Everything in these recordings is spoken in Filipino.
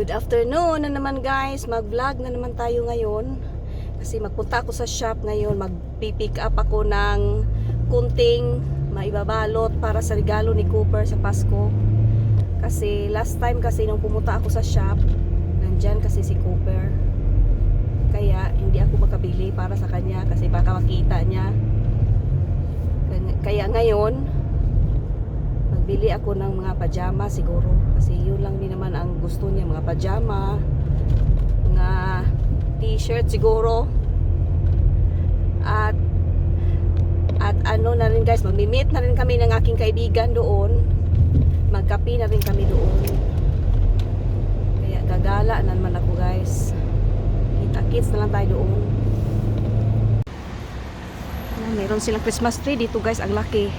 Good afternoon na naman guys, mag-vlog na naman tayo ngayon kasi magpunta ako sa shop ngayon, mag-pick up ako ng kunting maibabalot para sa regalo ni Cooper sa Pasko. Kasi last time kasi nung pumunta ako sa shop, nandyan kasi si Cooper, kaya hindi ako makabili para sa kanya kasi baka makita niya. Kaya ngayon magbili ako ng mga pajama siguro kasi yun lang din naman ang gusto niya, mga pajama, mga t-shirt siguro, at ano na rin guys, magmi-meet na rin kami ng aking kaibigan doon, magkape na rin kami doon, kaya gagala na naman ako guys. Kita-kits na lang tayo doon. Meron silang Christmas tree dito guys, ang laki.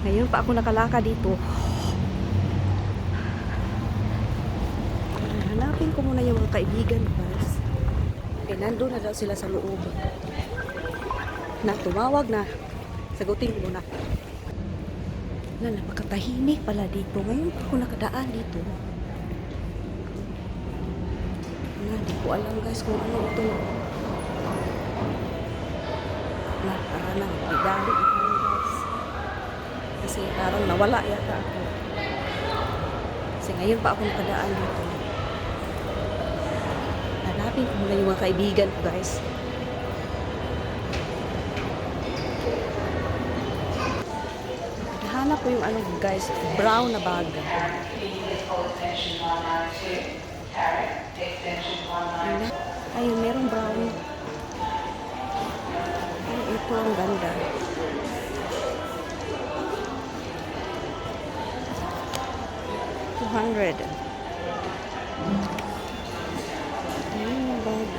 Ngayon pa ako nakalaka dito. Hanapin ko muna yung mga kaibigan guys. Okay, nandun na daw sila sa loob. Na, tumawag na. Sagutin ko muna. Na, napakatahimik pala dito. Ngayon pa ako nakadaan dito. Na, di ko alam guys kung ano ito. Na, para na, magdali ito. Kasi parang nawala yata ako. Kasi ngayon pa ako nakadaan dito. Hanapin ko muna yung mga kaibigan ko guys. Hanap ko yung ano guys, brown na bag. Ayun, merong brown. Ay, ito ang ganda. $200. Ayun, bag.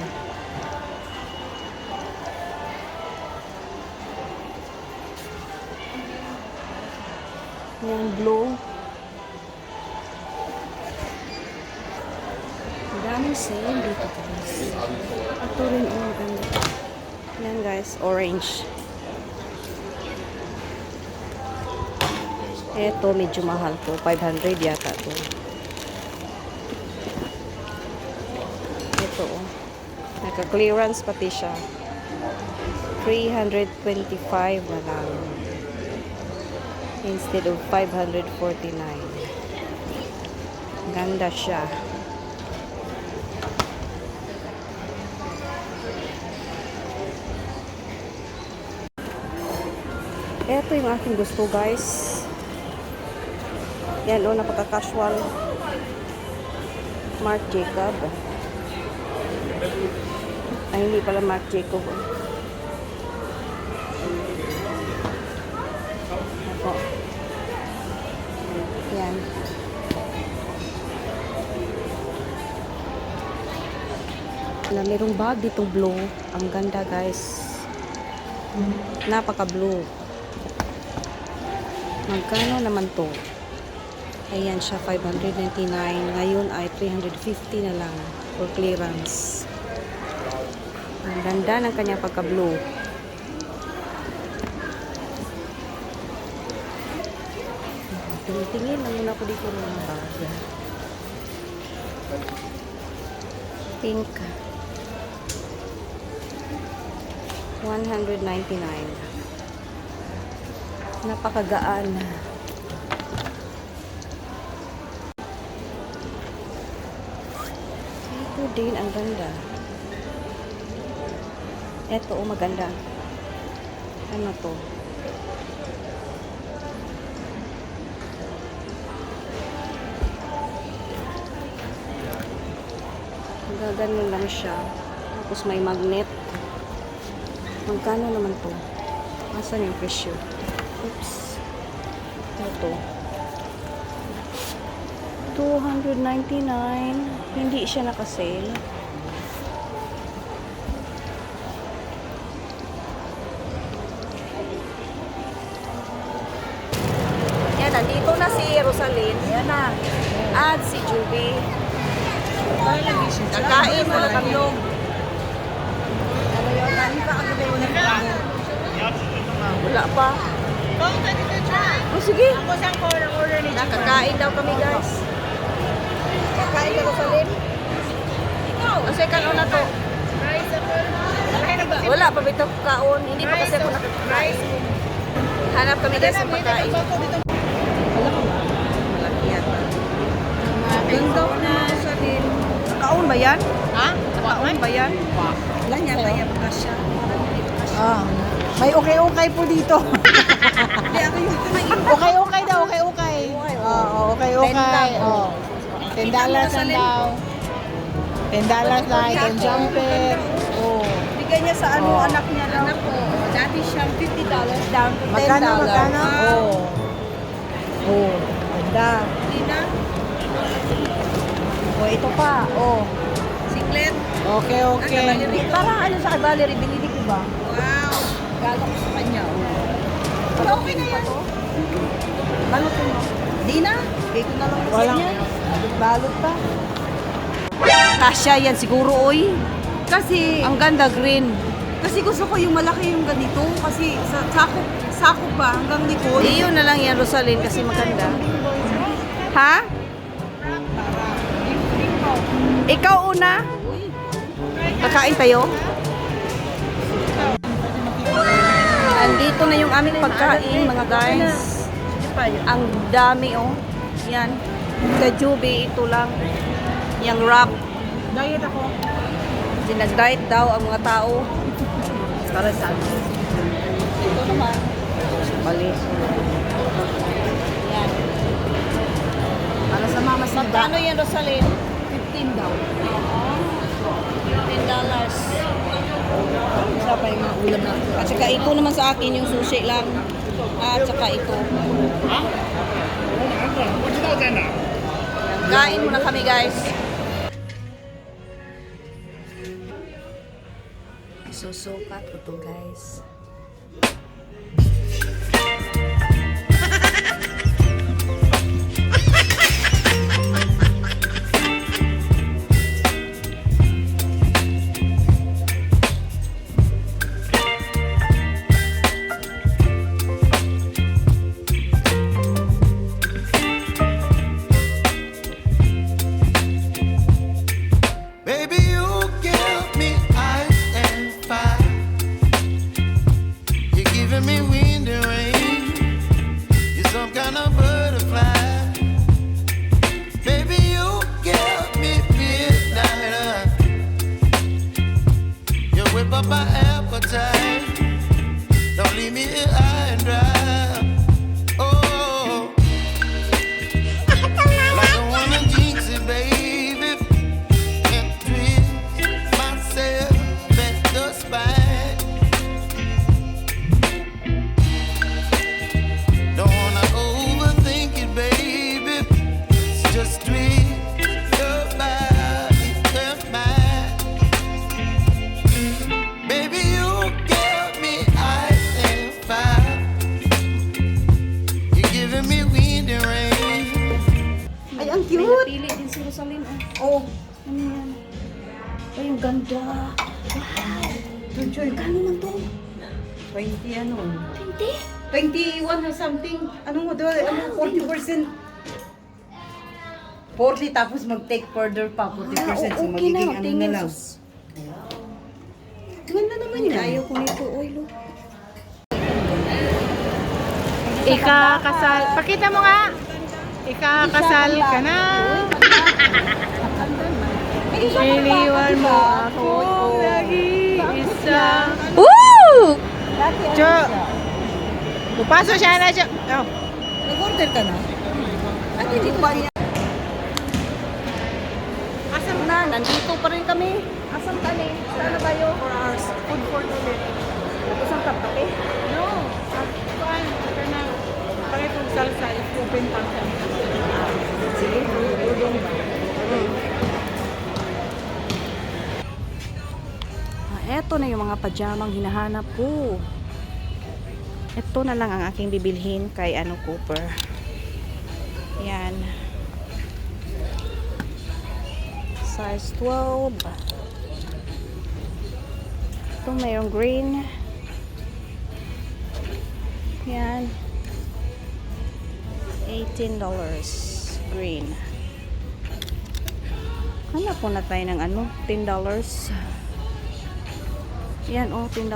Yung blue. Ang daming sale dito guys. Ito rin ang ganda. Yan guys, orange. Ito medyo mahal to, 500 yata to. Ito oh. Naka-clearance pati siya. 325 na lang. Instead of 549. Ganda siya. Ito yung aking gusto guys. Yan o, napaka-casual. Marc Jacob. Ay, hindi pala Marc Jacob. Ako. Yan. Merong bag ditong blue. Ang ganda guys. Napaka-blue. Magkano naman to? Ayan siya, 599. Ngayon ay 350 na lang for clearance. Ang ganda ng kanyang pagka-blue. Tingin lang muna ako dito ng mga bag. Pink. 199. Napakagaan. Ito din, ang ganda. Ito, oh, maganda. Ano to? Ganun lang siya. Tapos may magnet. Magkano naman to? Asan yung presyo? Oops. Ito. 299. Hindi siya nakasale. Yan, nandito na si Rosalyn. Yan na. At si Juby. Kakain mo na kamlong. Wala pa. Oh, sige. Ako siyang order ni Juby. Nakakain daw kami guys. Kain ka Rosalyn? Ikaw. Kasi kanon na to. Wala pa bitaw kaon. Hindi pa kasi ako nakakain. Hanap kami guys ng pagkain. Malaki yata. Ganda na Rosalyn. Kaon ba yan? Ha? Kaon ba yan? Wala niya kaya kasya. Ah. May okay-okay po dito. Hindi ako yung kumain. Okay-okay daw, okay-okay. Oo, okay-okay. Oh. $10 lang daw. $10 lang, itong jumper. Oh. Bigay niya sa ano, anak niya daw. Anak ko. Dati siyang $50 down to $10. Magkano? Oh. Oh. Ganda. Hindi na. Oh, ito pa. Oh. Singlet. Okay, okay. Parang ano sa Valerie, binili ko ba? Wow. Galo ko sa kanya. Pero okay na yan. Balot ko mo. Di na. Bigay ko na lang sa Walang- kanya. Balot pa. Kasya yan siguro, oy. Kasi, Ang ganda, green. kasi gusto ko yung malaki yung ganito. Kasi sakop pa hanggang likod. Iyo na lang yan, Rosalyn, kasi maganda. Ha? Ikaw una? Kakain tayo? Andito na yung aming pagkain, mga guys. Ang dami, oh. Yan. Kajubi, ito lang. Yung wrap. Diet ako. Nag-diet daw ang mga tao. Para sa ito naman. Palis. Yan. Para sa mama sa Magkano yan, Rosalyn? 15 daw. $10. Isa pa yung mga ulam na. At saka ito naman sa akin, yung sushi lang. At saka ito. Kain muna kami, guys. Susukat ko to, guys. Baby, you give me ice and fire. You're giving me wind and rain. You're some kind of butterfly. Baby, you give me midnight. You whip up my appetite. Don't leave me here high and dry. Oh, I don't wanna jinx it, baby. And twist myself at the spine. Don't wanna overthink it, baby. It's just twist your body and mine. Baby, you give me ice and fire. You're giving me wind and rain. Ay, ang May cute. napili din si Rosalyn. Oh, Ano yan? Ay, ang ganda. Joy, Kano man to? 20 ano? 20? 21 or something. Ano mo doon? Ano, 40%. 40 tapos mag-take further pa. 40%. So okay na. magiging ano na Tingin lang. sus. Ganda naman yun. Ayaw ko nito, oy, lo. Ikakasal. Pakita mo nga. Ikakasal ka na. Iniwan mo ako nag-iisa. Woo! Cho. Pupaso siya na siya. Oh. Nag-order ka na? At hindi ko ba niya? Asan na? Nandito pa rin kami. Asan kami? Saan na tayo? 4 hours. Food for today. Isang kape. No. Kuan. Ito na. Pakitong salsa. Open pa siya. Sige, udong ba? Eto na yung mga pajamang hinahanap ko. Ito na lang ang aking bibilhin kay Cooper. Yan. Size 12. Ito mayroong green. Yan. $18. Green. Hanap po na tayo ng ano, $10. Yan, oh, $10.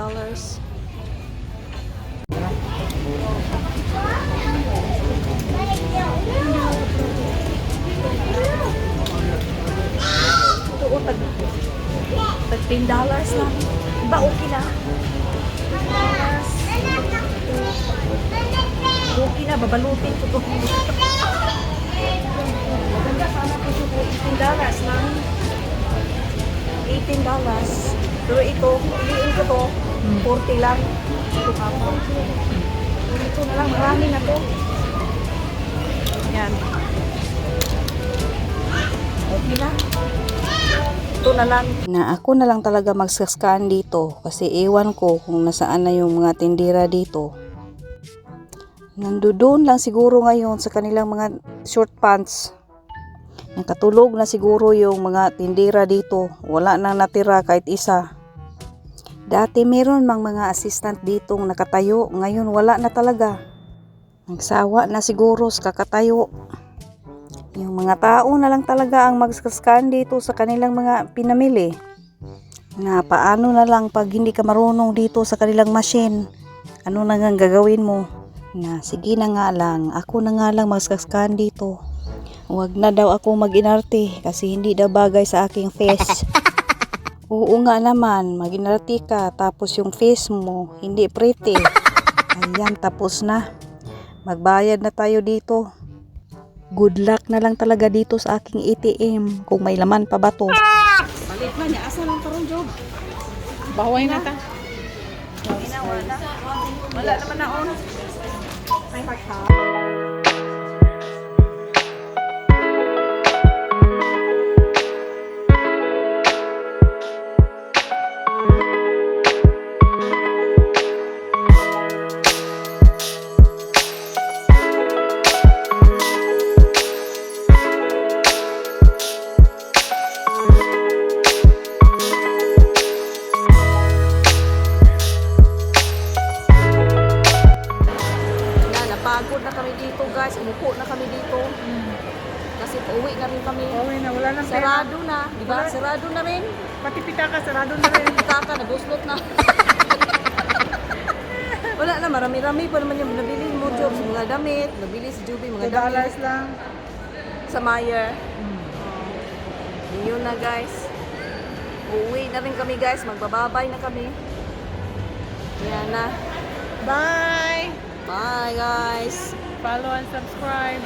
Ito, oh, tag $10 lang. Ba, okay na? Okay na, babalutin ko to. Maganda sana po ito po, $18 lang. $18. Pero ito, piliin ko to, 40 lang. Ito kapon. Ito na lang, marami na to. Yan. Okay na. Ito na lang. Ako na lang talaga magsascan dito kasi ewan ko kung nasaan na yung mga tindera dito. Nandoon lang siguro ngayon sa kanilang mga short pants. Nakatulog na siguro yung mga tindera dito. Wala nang natira kahit isa. Dati meron mang mga assistant ditong nakatayo. Ngayon wala na talaga. Nagsawa na siguro sa kakatayo. Yung mga tao na lang talaga ang magsascan dito sa kanilang mga pinamili. Na paano na lang pag hindi ka marunong dito sa kanilang machine. Ano na nga gagawin mo? Na sige na nga lang, ako na nga lang magsascan dito. Huwag na daw ako mag-inarte kasi hindi daw bagay sa aking face. Oo nga naman, mag-inarte ka tapos yung face mo hindi pretty. Ayan, tapos na. Magbayad na tayo dito. Good luck na lang talaga dito sa aking ATM kung may laman pa ba to. Balik na niya. Asa lang karon job? Bahuay na ta. Wala naman na on. May magka. Napagod na kami dito guys, umupo na kami dito. Kasi pauwi na rin kami. Bahuay na, wala nang pera. Sarado na, di ba? Sarado na rin. Pati pitaka, sarado na rin. Kaka, naguslot na. Wala na, marami-rami pa naman yung nabili mo, Jobs. Mga damit, nabili si Juby, mga $2 damit. lang. Sa Meyer. Yun na guys. Uuwi na rin kami guys, magbababay na kami. Yan na. Bye! Bye guys. Follow and subscribe.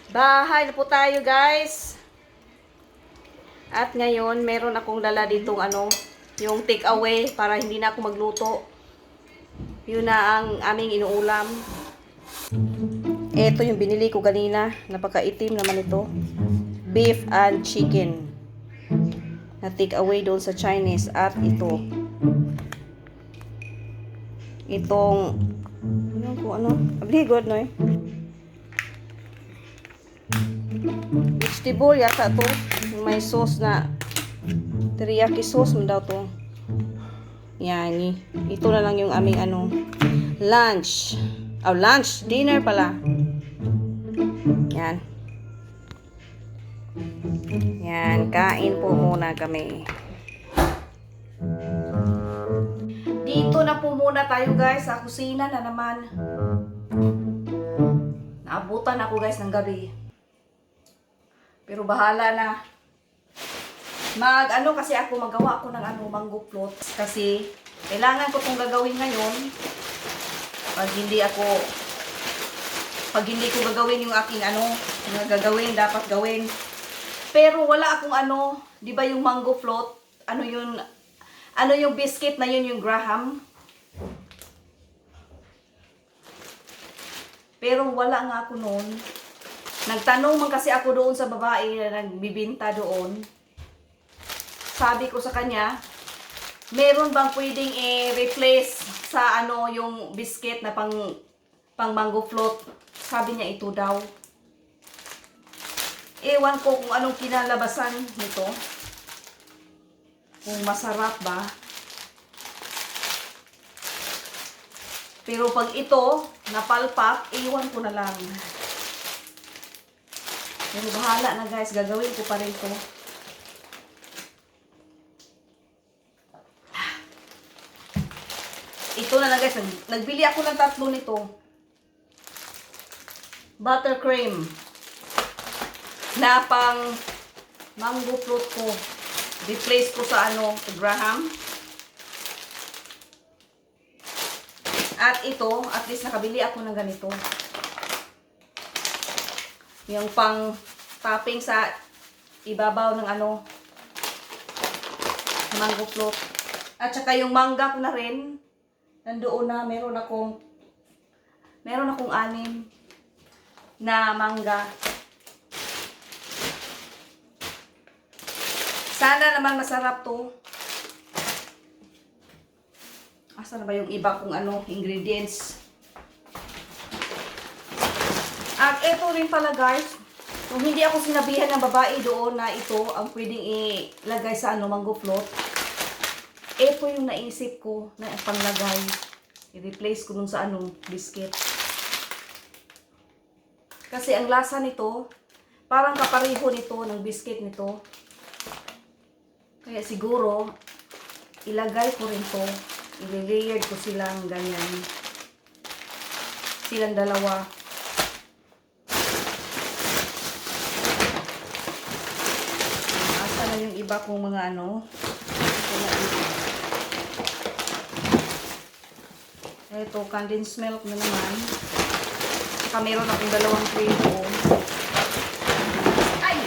Bahay na po tayo guys. At ngayon, meron akong dala ditong ano, yung take away para hindi na ako magluto. Yun na ang aming inuulam. Ito yung binili ko kanina. Napakaitim naman ito. Beef and chicken. Na take away doon sa Chinese. At ito. Itong ano ko ano? Abli good no eh. Vegetable yata to. May sauce na teriyaki sauce mo daw to. Yan. Ito na lang yung aming ano lunch. Oh, lunch. Dinner pala. Yan. Yan. Kain po muna kami. Dito na po muna tayo guys sa kusina na naman. Naabutan ako guys ng gabi. Pero bahala na. Ano kasi ako magawa ko ng ano mango floats kasi kailangan ko tong gagawin ngayon. Pag hindi ko gagawin yung aking ano, yung gagawin dapat gawin. Pero wala akong ano, 'di ba yung mango float? Ano yung biscuit na yun yung Graham? Pero wala nga ako noon. Nagtanong man kasi ako doon sa babae na nagbibinta doon. Sabi ko sa kanya, meron bang pwedeng i-replace sa ano yung biscuit na pang mango float? Sabi niya ito daw. Ewan ko kung anong kinalabasan nito. Kung masarap ba. Pero pag ito, napalpak, iwan ko na lang. Pero bahala na guys, gagawin ko pa rin to. Ito na lang guys, nagbili ako ng 3 nito. Buttercream na pang mango fruit ko. Replace ko sa Graham. At ito, at least nakabili ako ng ganito. Yung pang topping sa ibabaw ng mango float. At saka yung mangga ko na rin. Nandoon na, meron akong 6 na mangga. Sana naman masarap to. Asa na ba yung iba kong ingredients? At ito rin pala guys, kung hindi ako sinabihan ng babae doon na ito ang pwedeng ilagay sa mango float, ito yung naisip ko na panglagay. I-replace ko nun sa biscuit. Kasi ang lasa nito, parang kapareho nito ng biscuit nito. Kaya siguro, ilagay ko rin to. I-layered ko silang ganyan. Silang dalawa. Asa na yung iba kong mga ito, condensed milk na naman. Saka meron akong 2 cream doon. Ay!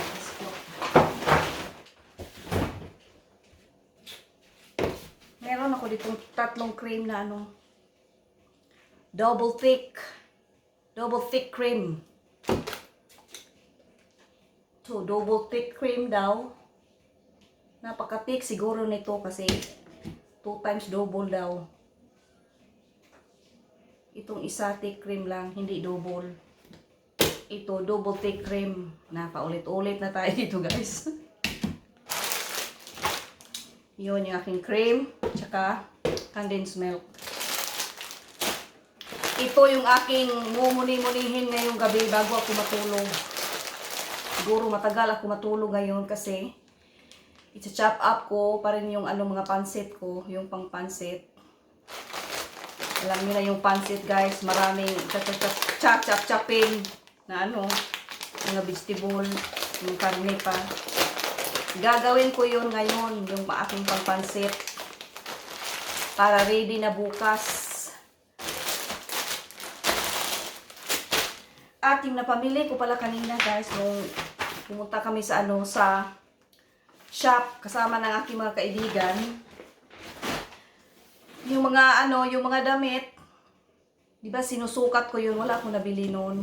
Meron ako ditong 3 cream na double thick cream. So, double thick cream daw. Napaka-thick siguro nito kasi 2 times double daw. Itong isa thick cream lang, hindi double. Ito, double thick cream. Napaulit-ulit na tayo dito guys. Yun yung aking cream, tsaka condensed milk. Ito yung aking mumuni-munihin ngayong gabi bago ako matulog. Siguro matagal ako matulog ngayon kasi i-chop up ko pa rin yung mga pansit ko, yung pang pansit. Alam niyo na yung pansit guys, maraming chop-chop-chopin na mga vegetable, yung karne pa. Gagawin ko yun ngayon, yung aking pangpansit. Para ready na bukas. At yung napamili ko pala kanina guys, nung pumunta kami sa sa shop kasama ng aking mga kaibigan. Yung mga yung mga damit, 'di ba sinusukat ko yun, wala akong nabili noon.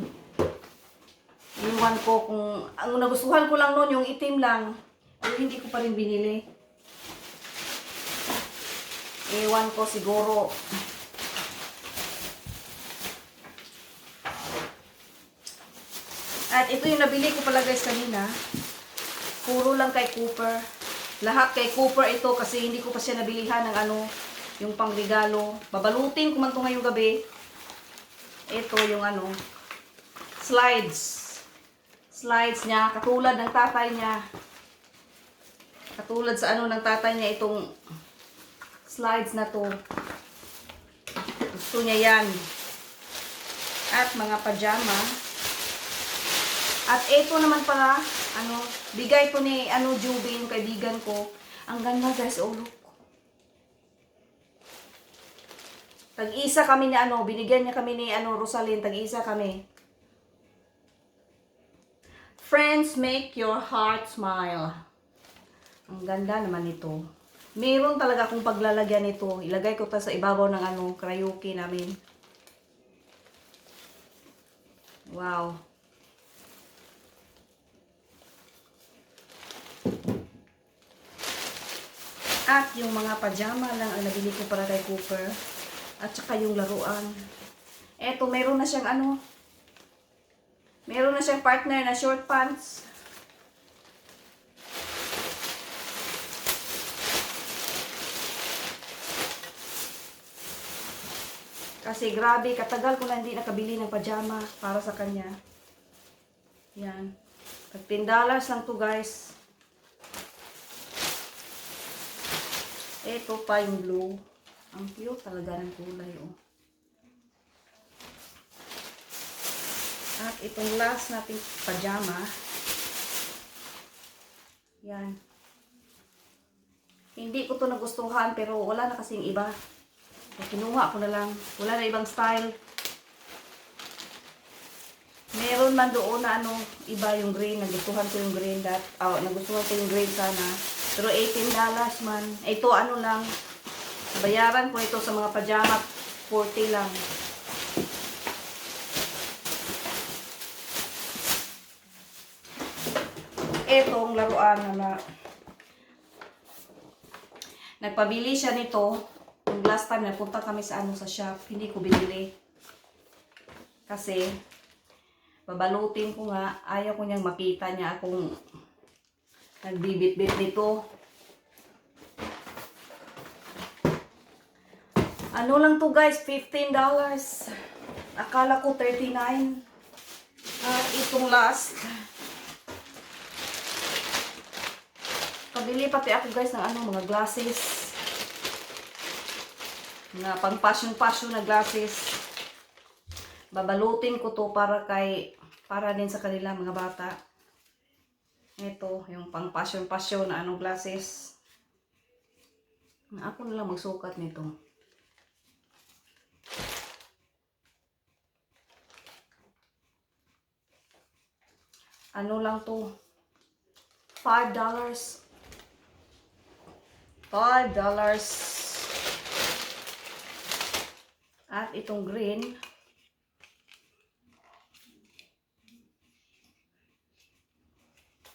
Iwan ko kung ang nagustuhan ko lang noon yung itim lang. Pero hindi ko pa rin binili. Iwan ko siguro. At ito yung nabili ko pala guys kanina. Puro lang kay Cooper. Lahat kay Cooper ito kasi hindi ko pa siya nabilihan ng yung pangregalo. Babalutin ko man ito ngayong gabi. Ito yung slides. Slides niya. Katulad ng tatay niya. Katulad sa ng tatay niya itong slides na to. Gusto niya yan. At mga pajama. At ito naman pala, bigay ko ni Juby, yung kaibigan ko. Ang ganda guys, look. Tag-isa kami ni binigyan niya kami ni Rosalyn, tag-isa kami. Friends make your heart smile. Ang ganda naman ito. Meron talaga akong paglalagyan nito. Ilagay ko sa ibabaw ng karaoke namin. Wow. At yung mga pajama lang ang nabili ko para kay Cooper. At saka yung laruan. Eto, meron na siyang meron na siyang partner na short pants. Kasi grabe, katagal ko na hindi nakabili ng pajama para sa kanya. Yan. Tag $10 lang to guys. Ito pa yung blue. Ang cute talaga ng kulay, oh. At itong last nating pajama. Yan. Hindi ko to nagustuhan pero wala na kasing iba. So, kinuha ko na lang. Wala na ibang style. Meron man doon na ano, iba yung green. Nagustuhan ko yung green. Nagustuhan ko yung green sana. Pero $18 man. Ito ano lang. Bayaran ko ito sa mga pajama. 40 lang. Etong laruan na nagpabili siya nito. Yung last time napunta kami sa sa shop, hindi ko binili. Kasi babalutin ko nga, ayaw ko niyang makita niya akong nagbibit-bit nito. Ano lang to guys, $15. Akala ko $39. At itong last, pabili pati ako guys ng mga glasses. Mga pang passion na glasses. Babalutin ko to para din sa kanila mga bata. Ito, yung pang passion na glasses. Ako na lang magsukat nito. Ano lang to? $5. At itong green.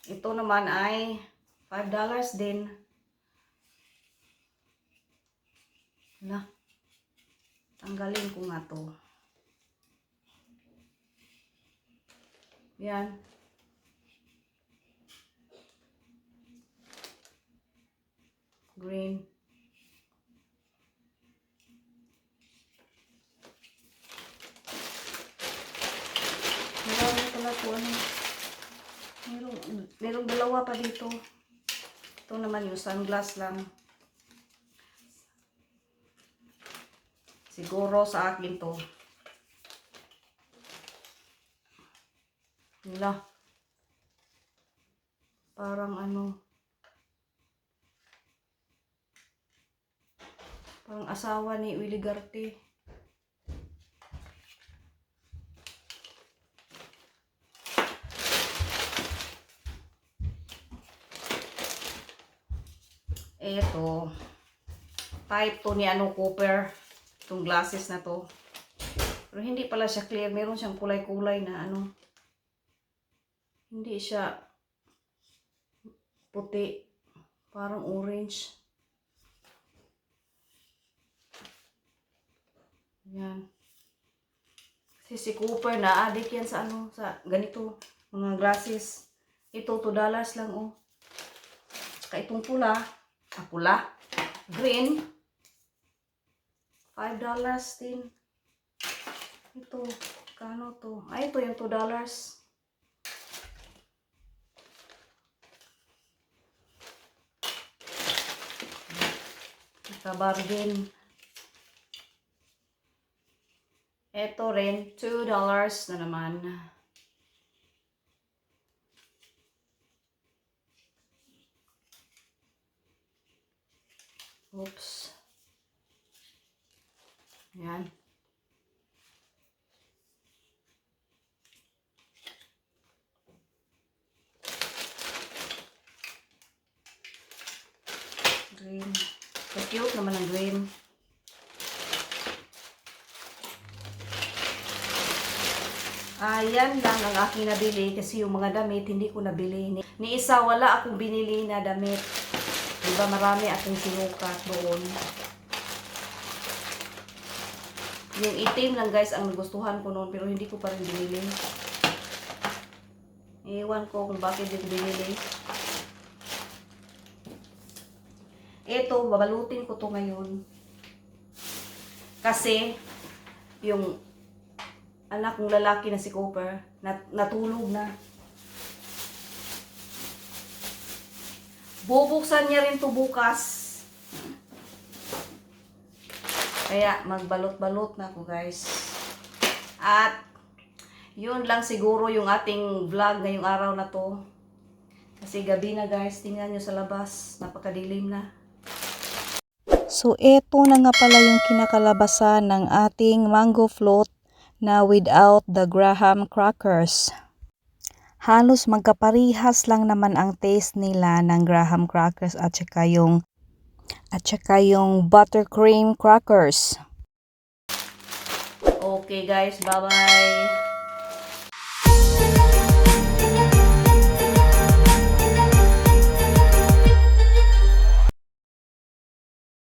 Ito naman ay $5 din. Na. Tanggalin ko nga to. Yan. Green. Marami pala po merong dalawa pa dito. Ito naman yung sunglass lang. Siguro sa akin to. Wala. Parang parang asawa ni Willie Garte. Eto. Type to ni Cooper. Itong glasses na to. Pero hindi pala siya clear. Meron siyang kulay-kulay na Hindi siya puti. Parang orange. Yan. Kasi si Cooper na adik yan sa sa ganito. Mga glasses. Ito, $2 lang, oh. Tsaka itong pula. Pula. Green. $5 din. Ito. Kano to? Ay, ito yung $2. Nakabargain. Ito rin, $2 na naman. Oops. Yan. Green. So cute naman ang green. Ayan lang ang aking nabili kasi yung mga damit hindi ko nabili. Ni isa wala akong binili na damit. Diba marami akong sinukat doon. Yung itim lang guys ang nagustuhan ko noon pero hindi ko pa rin binili. Ewan ko kung bakit hindi ko binili. Ito, babalutin ko to ngayon. Kasi yung anak ng lalaki na si Cooper natulog na. Bubuksan niya rin to bukas. Kaya magbalot-balot na ako guys. At yun lang siguro yung ating vlog ngayong araw na to. Kasi gabi na guys, tingnan nyo sa labas. Napakadilim na. So, eto na nga pala yung kinakalabasan ng ating mango float na without the graham crackers. Halos magkaparihas lang naman ang taste nila ng graham crackers at saka yung buttercream crackers. Okay guys, bye-bye.